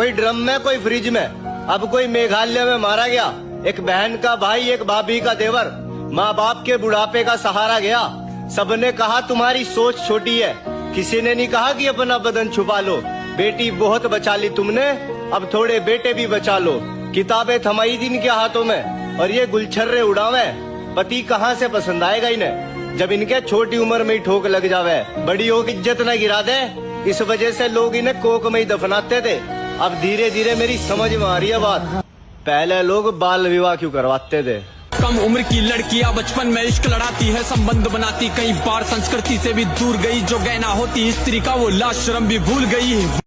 कोई ड्रम में, कोई फ्रिज में। अब कोई मेघालय में मारा गया, एक बहन का भाई, एक भाभी का देवर, माँ बाप के बुढ़ापे का सहारा गया। सबने कहा तुम्हारी सोच छोटी है, किसी ने नहीं कहा कि अपना बदन छुपा लो। बेटी बहुत बचा ली तुमने, अब थोड़े बेटे भी बचा लो। किताबें थमाई दिन के हाथों में और ये गुलछर्रे उड़ावे। पति कहाँ से पसंद आएगा इन्हें जब इनके छोटी उम्र में ही ठोक लग जावे। बड़ी हो की इज्जत न गिरा दे, इस वजह से लोग इन्हें कोक में ही दफनाते थे। अब धीरे धीरे मेरी समझ में आ रही है बात, पहले लोग बाल विवाह क्यों करवाते थे। कम उम्र की लड़कियां बचपन में इश्क लड़ाती है, संबंध बनाती, कई बार संस्कृति से भी दूर गई। जो गहना होती स्त्री का वो लाश शर्म भी भूल गई।